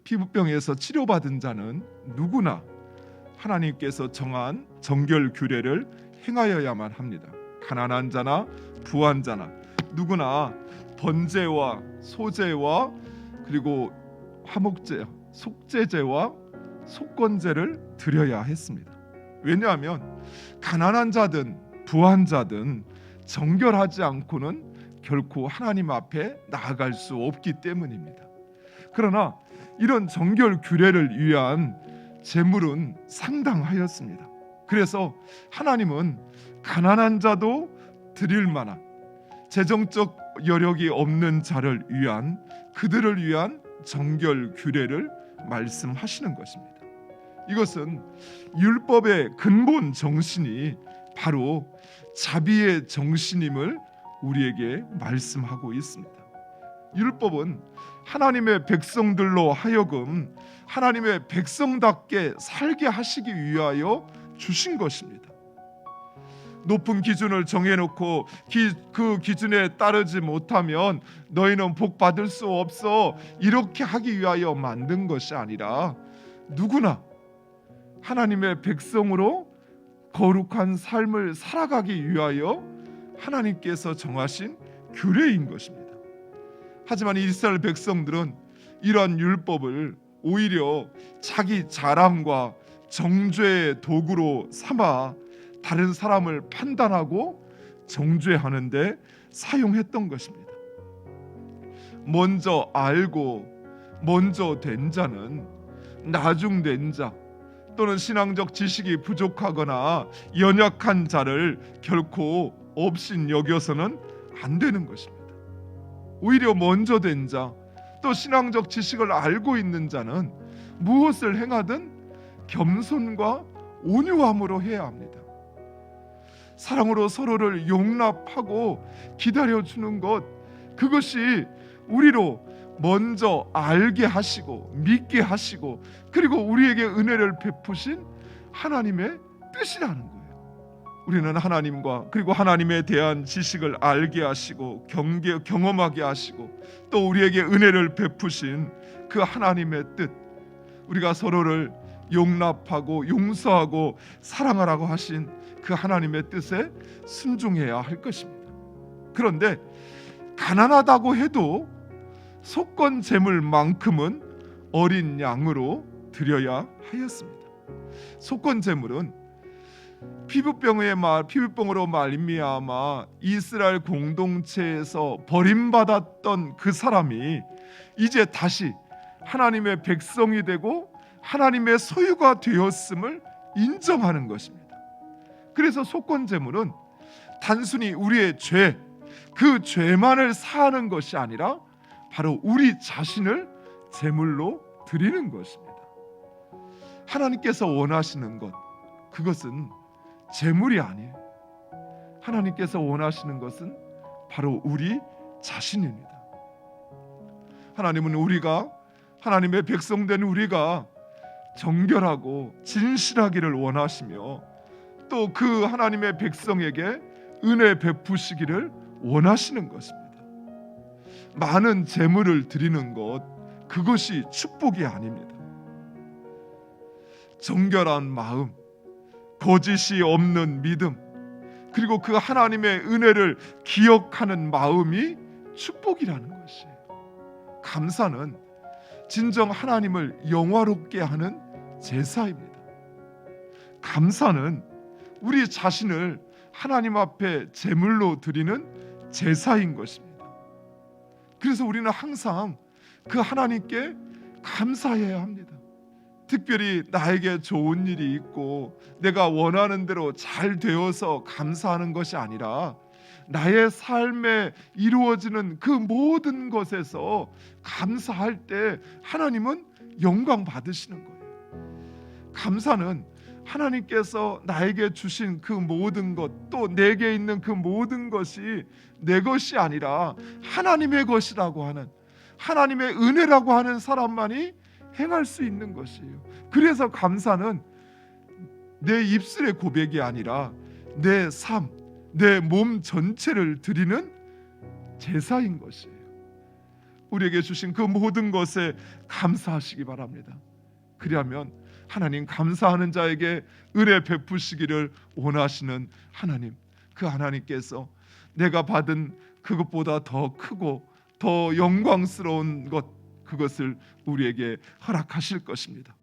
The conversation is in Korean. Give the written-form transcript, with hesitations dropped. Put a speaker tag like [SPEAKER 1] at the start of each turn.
[SPEAKER 1] 피부병에서 치료받은 자는 누구나 하나님께서 정한 정결 규례를 행하여야만 합니다. 가난한 자나 부한 자나 누구나 번제와 소제와 그리고 화목제, 속죄제와 속건제를 드려야 했습니다. 왜냐하면 가난한 자든 부한 자든 정결하지 않고는 결코 하나님 앞에 나아갈 수 없기 때문입니다. 그러나 이런 정결 규례를 위한 제물은 상당하였습니다. 그래서 하나님은 가난한 자도 드릴 만한 재정적 여력이 없는 자를 위한 그들을 위한 정결 규례를 말씀하시는 것입니다. 이것은 율법의 근본 정신이 바로 자비의 정신임을 우리에게 말씀하고 있습니다. 율법은 하나님의 백성들로 하여금 하나님의 백성답게 살게 하시기 위하여 주신 것입니다. 높은 기준을 정해놓고 그 기준에 따르지 못하면 너희는 복 받을 수 없어 이렇게 하기 위하여 만든 것이 아니라 누구나 하나님의 백성으로 거룩한 삶을 살아가기 위하여 하나님께서 정하신 규례인 것입니다. 하지만 이스라엘 백성들은 이러한 율법을 오히려 자기 자랑과 정죄의 도구로 삼아 다른 사람을 판단하고 정죄하는데 사용했던 것입니다. 먼저 알고 먼저 된 자는 나중된 자 또는 신앙적 지식이 부족하거나 연약한 자를 결코 업신 여겨서는 안 되는 것입니다. 오히려 먼저 된 자, 또 신앙적 지식을 알고 있는 자는 무엇을 행하든 겸손과 온유함으로 해야 합니다. 사랑으로 서로를 용납하고 기다려주는 것, 그것이 우리로 먼저 알게 하시고 믿게 하시고 그리고 우리에게 은혜를 베푸신 하나님의 뜻이라는 거예요. 우리는 하나님과 그리고 하나님에 대한 지식을 알게 하시고 경험하게 하시고 또 우리에게 은혜를 베푸신 그 하나님의 뜻, 우리가 서로를 용납하고 용서하고 사랑하라고 하신 그 하나님의 뜻에 순종해야 할 것입니다. 그런데 가난하다고 해도 속건 제물만큼은 어린 양으로 드려야 하였습니다. 속건 제물은 피부병으로 말미암아 이스라엘 공동체에서 버림받았던 그 사람이 이제 다시 하나님의 백성이 되고 하나님의 소유가 되었음을 인정하는 것입니다. 그래서 속건 제물은 단순히 우리의 죄, 그 죄만을 사하는 것이 아니라 바로 우리 자신을 제물로 드리는 것입니다. 하나님께서 원하시는 것, 그것은 제물이 아니에요. 하나님께서 원하시는 것은 바로 우리 자신입니다. 하나님은 하나님의 백성된 우리가 정결하고 진실하기를 원하시며 또 그 하나님의 백성에게 은혜 베푸시기를 원하시는 것입니다. 많은 제물을 드리는 것, 그것이 축복이 아닙니다. 정결한 마음, 거짓이 없는 믿음, 그리고 그 하나님의 은혜를 기억하는 마음이 축복이라는 것이에요. 감사는 진정 하나님을 영화롭게 하는 제사입니다. 감사는 우리 자신을 하나님 앞에 제물로 드리는 제사인 것입니다. 그래서 우리는 항상 그 하나님께 감사해야 합니다. 특별히 나에게 좋은 일이 있고 내가 원하는 대로 잘 되어서 감사하는 것이 아니라 나의 삶에 이루어지는 그 모든 것에서 감사할 때 하나님은 영광 받으시는 거예요. 감사는 하나님께서 나에게 주신 그 모든 것, 또 내게 있는 그 모든 것이 내 것이 아니라 하나님의 것이라고 하는, 하나님의 은혜라고 하는 사람만이 행할 수 있는 것이에요. 그래서 감사는 내 입술의 고백이 아니라 내 삶, 내 몸 전체를 드리는 제사인 것이에요. 우리에게 주신 그 모든 것에 감사하시기 바랍니다. 그리하면 하나님, 감사하는 자에게 은혜 베푸시기를 원하시는 하나님, 그 하나님께서 내가 받은 그것보다 더 크고 더 영광스러운 것, 그것을 우리에게 허락하실 것입니다.